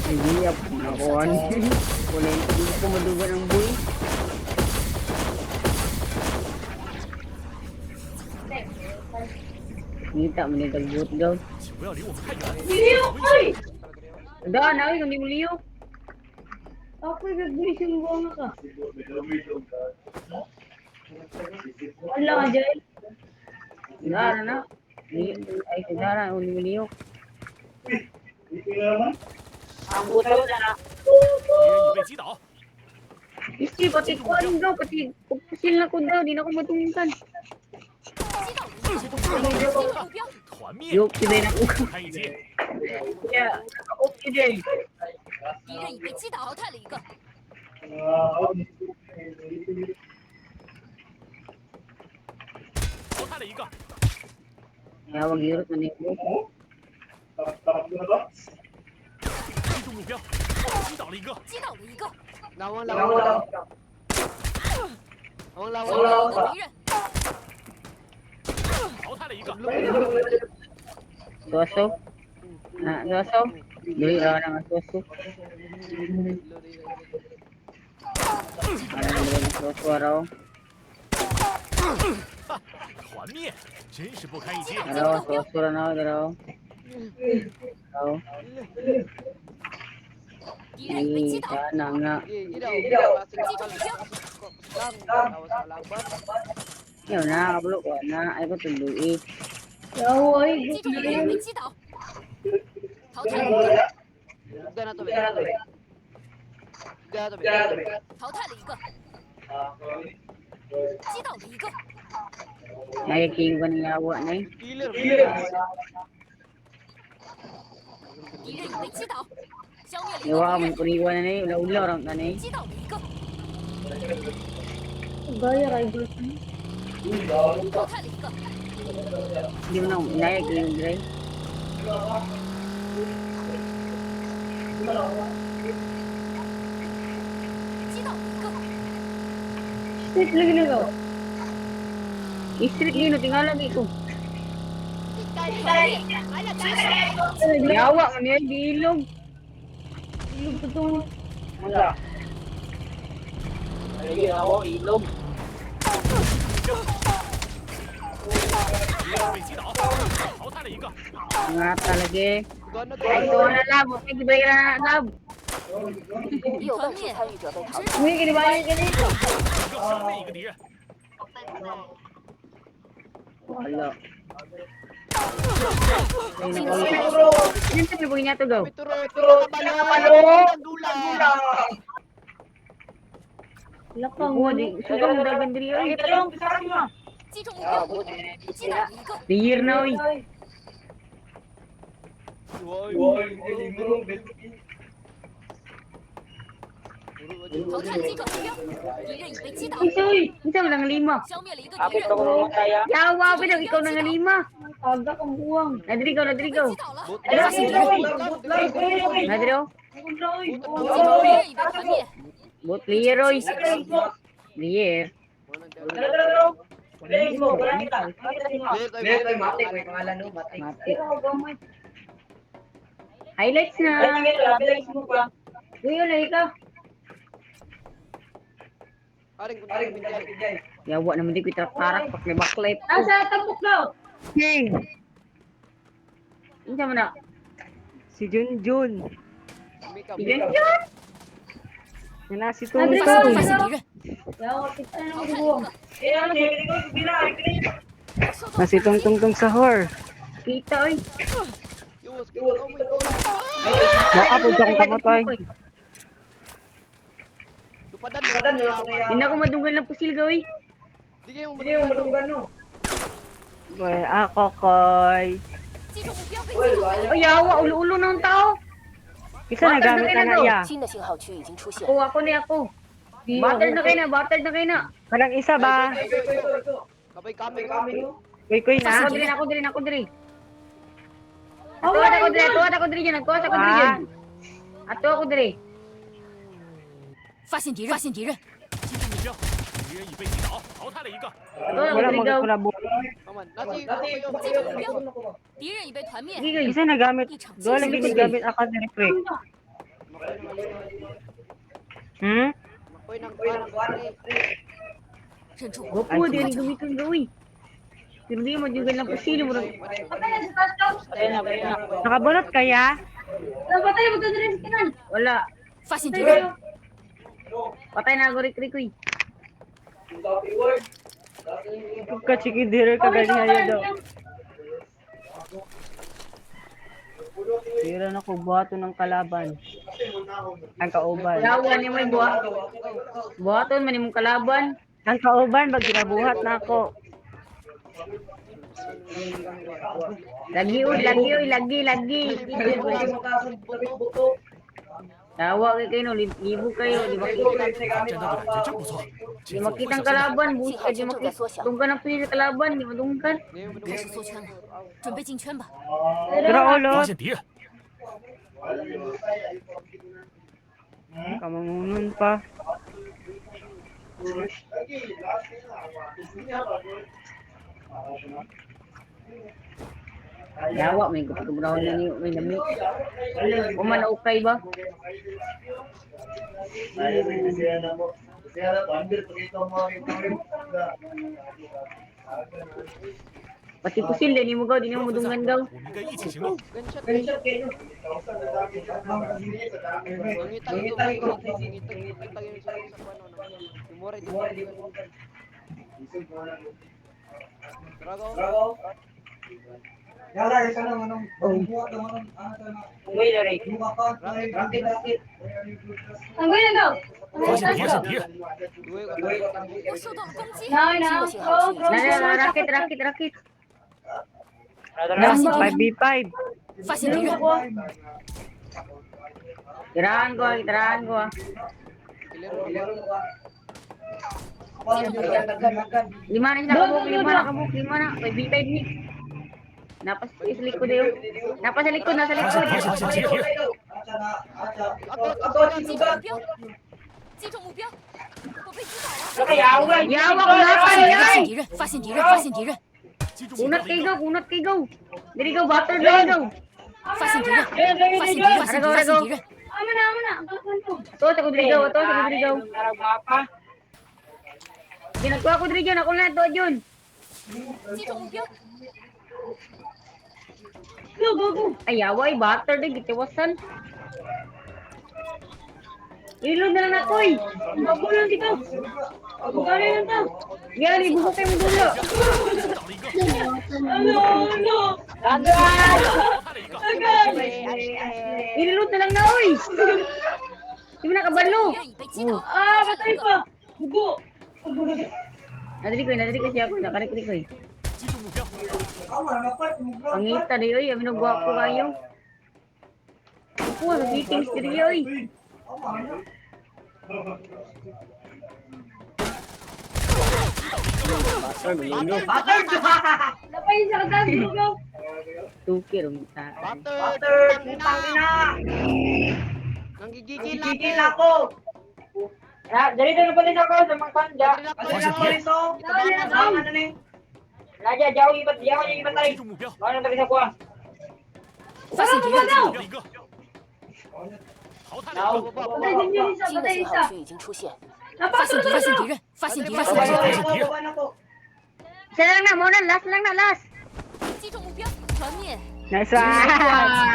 Hindi ako nakuhan. Wala hindi ko madugan ang buhay. Ngita mo nito gut daw. Liyo! Ay! Daan ay, hindi mo liyo. Ako'y gagawin siyang buwang ka. Wala ka dyan. Dara na. Ay, dara, hindi mo liyo. Ang buto na. Isi, pati kuhan daw, pati pusil na ko daw, di na ko matungkan. Yok, sila na ko. Yeah, okay din. 敌人已被击倒，淘汰了一个。 淘汰了一个， Kaya wag hirot na niyo. 击中目标，击倒了一个，击倒了一个， Lawan. 消灭了一个敌人。 淘汰了一个， Suaso. Na, suaso. Dili ra na nga suaso. Ano na suaso raw. 团灭，真是不堪一击。 Raw, suaso ra na raw. Raw. 敌人已被击 Ni 倒， sana nga. 击中目标， Yo na, kablo ko na. Ay ko tuluy. Yo, ay. 击中敌人被击倒，淘汰了一个，淘汰了一个，击倒了一个， Ay, king ba niya awa na eh. 敌人已被击倒，消灭了一 Iwa 个敌 man 人， kuriwan na eh. Ula-ula orang ka na eh. 击倒了一个， Gaya kay Bruce. 淘汰了一个， Hindi mo na inayag yung Dre. 击倒了一个， Street lagi na ko. Street lagi no, tinggal lagi ko. Yawa man yan, di ilog. Ilog to to. Wala. Ay, ako, ilog. 敌人被击倒，淘汰了一个， Nga talaga. Ay, ito na lab. Huwag ibayra na lab. 团灭，Uy, kinibayan ka dito. 一个消灭一个敌人， Wala. Ay, naku. Yan sa pilipugin niya to, go. Lakang mo, di. Sugang mo dagan diri. Ay, 击中目标，击倒了一个， Year na, uy. 淘汰击中目标，敌人已被击倒， Isa, uy. Isa mo lang lima. 消灭了一个敌人， Yawa, pinag ikaw nang lima. Aga kang buwang. Nadiri ko, nadiri 被 ko. 击倒了， Nadiri ko. 击中敌人已被团灭， Both clear, uy. Clear. Mati. Highlights na. Uy, ulay ka. Yawa naman di ko itarak pak may backlight. Asa tapok daw? King. Isa mo na. Si Junjun. Si Junjun. Yan si 发 Tungtong. 现敌人， Yawa, kita na 淘 ako 汰 buwang. 了一个，收到 Na si Tungtong sa hor. Kita, uy. Nakapod akong kamatay. Hindi na ako madunggan ng pusil, uy. Boy, ako koy. 击中目标被击倒， Ay, yawa, ulo-ulo ng tao. Isa na gamit na na iya. 新的信号区已经出现， Ako ni ako. Battered na kayo na, battered na kayo na. Parang isa ba? Kuy na. Ako diri, ako diri. Tuwad ako diri dyan, nagkuwas ako diri dyan. Ato ako diri. 发现敌人，发现敌人， 击中目标，敌敌人已被击倒，淘汰了一个。 Ito na, Wala Rodrigo. magkulabo. Aman, nasi ko 击中目标，敌人已被团灭。 Sige, Isa nagamit. 一场 Doon 惊 lagi 险 gamit ako sa reflect. Hmm? Makoy ng kuwan. Goku, 忍住， di ni gamitin gawin. Pero di mo juga lang pusili mo. Nakabunot kaya? Wala. 发现敌人， Patay na ako Rick-Rick. Kachikidiri kaganyan daw. Tira na ko buhato ng kalaban. Ang kauban. Yawa ni may buhat. Buhaton man imong kalaban. Ang kauban, pag ginabuhat na ako. Lagi lagi. Yawa kay kayo no, libo kayo, di makita. 战斗的感觉真不错， Di makita ang kalaban, buhat ka, di makita. Tungkan ang pili sa kalaban, di matungkan. 别是缩圈了，准备进圈吧。 Tira 发 ulo. 现敌人， Kamangunan pa. Yawa, may kubraw na niyo, may dami. Kuman okay ba? Pati pusil din mo gaw, di mo mudungan gaw. 我们应该一起行动。 Gunshot kayo. Mangitag ito, mangitag yung sa pano. Dimore. Drago.发现敌人， Duwe ko. 我受到了攻击，经过信号区已经 Rakit. Nasa 5v5. 发现敌人， Tirahan ko. Lima na kabuk. May B5 ni. Napas sa likod yun. Nasa likod. 发现敌人， 击中目标，我被击倒了。 Yawa ko na pa 发现敌人，发现敌人， 击中目标 Kunat 的 kay 一个。 go. Diri go, battle lang go. 发现敌人，发现敌人，发现敌人， Ito, sa kudri go. Ginagawa ko diri dyan. Ako na ito dyan. 击中目标， Ay, yaway. Battle din. Gitiwasan. Reload na lang ako eh. Magulang dito. Magkano lang ito. Yan, ibusok tayo mo dulo. 找了一个，淘汰了一个。 Reload na lang na, oy. Hindi mo nakabalo. 敌人已被击倒。 Patay pa. Bugo. Nadali ko siya ako. Nakarik ko eh. 击中目标， Pangita di, oy. Aminagwa ko kayo. Ako, sa meetings diri, oy. Tukir ang kita. Nanggigigil ako. Dari na pala ako sa mga panda. 发现敌人， Raja jauh ibat tayo. 击中目标， Ano na sa kuha? 发现敌人，找了一个，淘汰了一个。 新的信号区已经出现。发现敌人，发现敌人，发现敌人， Isa lang na, muna. Last lang na, last. 击中目标，团灭。 Nice one!